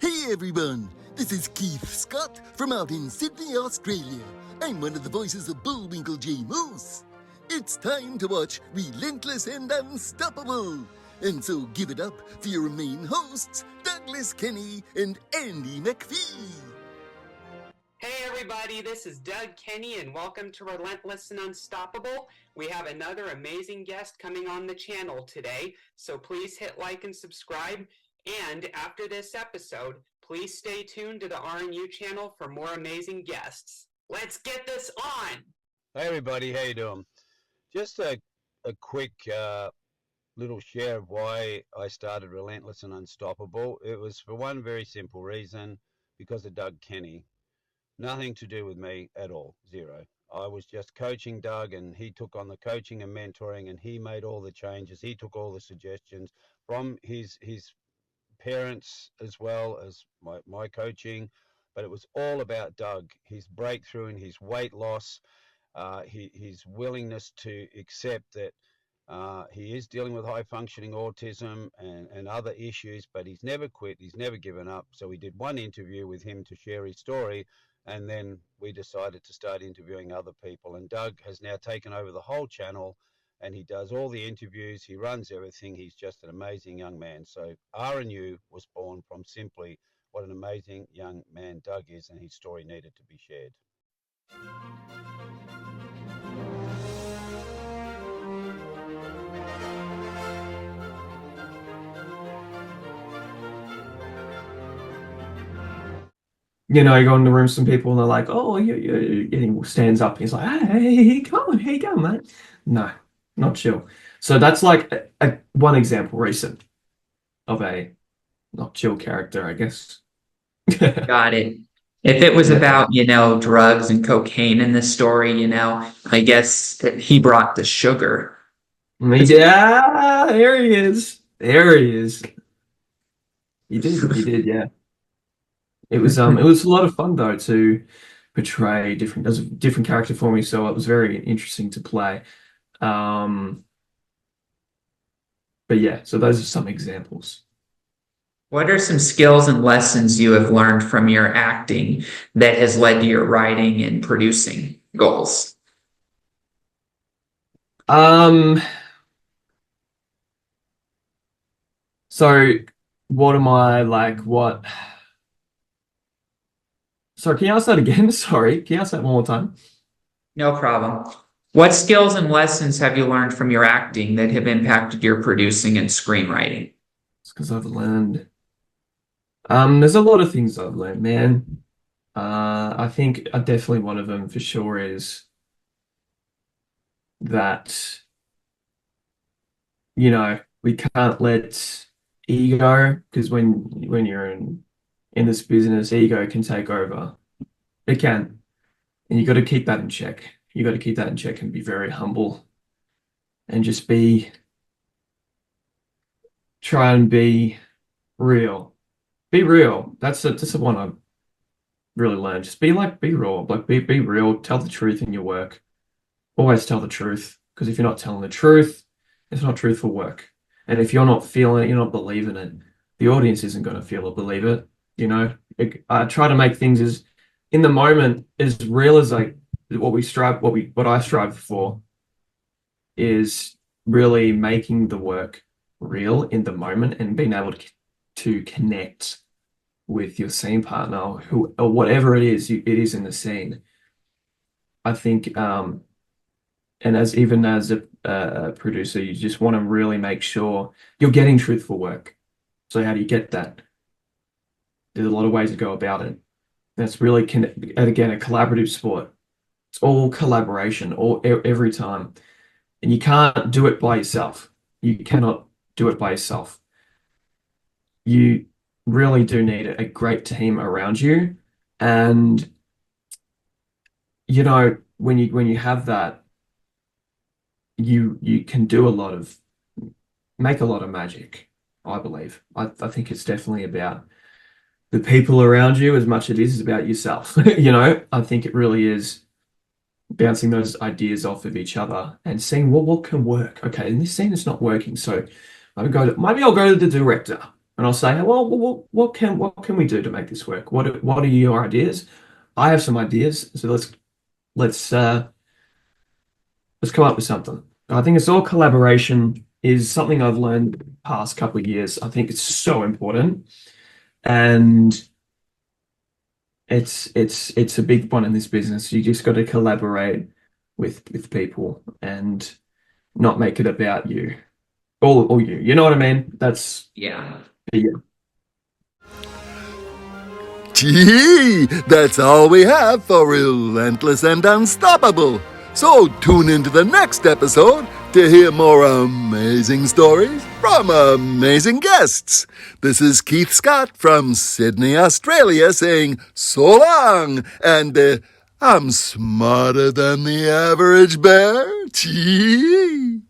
Hey everyone, this is Keith Scott from out in Sydney, Australia. I'm one of the voices of Bullwinkle J. Moose. It's time to watch Relentless and Unstoppable. And so give it up for your main hosts, Douglas Kenny and Andy McPhee. Hey everybody, this is Doug Kenny and welcome to Relentless and Unstoppable. We have another amazing guest coming on the channel today, so please hit like and subscribe. And after this episode, please stay tuned to the RNU channel for more amazing guests. Let's get this on! Hey everybody, how you doing? Just a quick little share of why I started Relentless and Unstoppable. It was for one very simple reason, because of Doug Kenny. Nothing to do with me at all, zero. I was just coaching Doug, and he took on the coaching and mentoring, and he made all the changes. He took all the suggestions from his parents as well as my coaching, but it was all about Doug, his breakthrough and his weight loss, his willingness to accept that he is dealing with high functioning autism and other issues, but he's never quit, he's never given up. So we did one interview with him to share his story, and then we decided to start interviewing other people. And Doug has now taken over the whole channel, and he does all the interviews, he runs everything. He's just an amazing young man. So RNU was born from simply what an amazing young man Doug is, and his story needed to be shared. You know, you go in the room, some people, and they're like, "Oh, you," and he stands up. He's like, "Hey, come on, how you going, mate?" No, not chill. So that's like one example recent of a not chill character, I guess. Got it. If it was about, drugs and cocaine in this story, I guess he brought the sugar. Yeah, there he is. There he is. He did, yeah. It was a lot of fun though to portray different as a different character for me, so it was very interesting to play. But yeah, so those are some examples. What are some skills and lessons you have learned from your acting that has led to your writing and producing goals? So what am I like? What? Sorry, can you ask that again? Sorry, can you ask that one more time? No problem. What skills and lessons have you learned from your acting that have impacted your producing and screenwriting? It's because I've learned. There's a lot of things I've learned, man. I think definitely one of them for sure is that, we can't let ego, because when you're in this business, ego can take over. It can. And you got to keep that in check. You got to keep that in check and be very humble and just try and be real. Be real. That's the one I really learned. Just be raw, be real, tell the truth in your work. Always tell the truth, because if you're not telling the truth, it's not truthful work. And if you're not feeling it, you're not believing it, the audience isn't going to feel or believe it. I try to make things as in the moment as real as what I strive for is really making the work real in the moment and being able to connect with your scene partner or whatever it is in the scene. I think and as a producer, you just want to really make sure you're getting truthful work. So how do you get that? There's a lot of ways to go about it. That's really, again, a collaborative sport. It's all collaboration, every time. And you can't do it by yourself. You cannot do it by yourself. You really do need a great team around you. And, when you have that, you can make a lot of magic, I believe. I think it's definitely about the people around you as much as it is about yourself. I think it really is bouncing those ideas off of each other and seeing what can work. Okay, in this scene it's not working, so maybe I'll go to the director and I'll say, well, what can we do to make this work? What are your ideas? I have some ideas, so let's let's come up with something. I think it's all collaboration is something I've learned the past couple of years. I think it's so important, and it's a big one in this business. You just got to collaborate with people and not make it about you. All you. You know what I mean? That's Yeah. yeah. Gee, that's all we have for Relentless and Unstoppable. So tune into the next episode to hear more amazing stories from amazing guests. This is Keith Scott from Sydney, Australia saying so long, and I'm smarter than the average bear. Gee.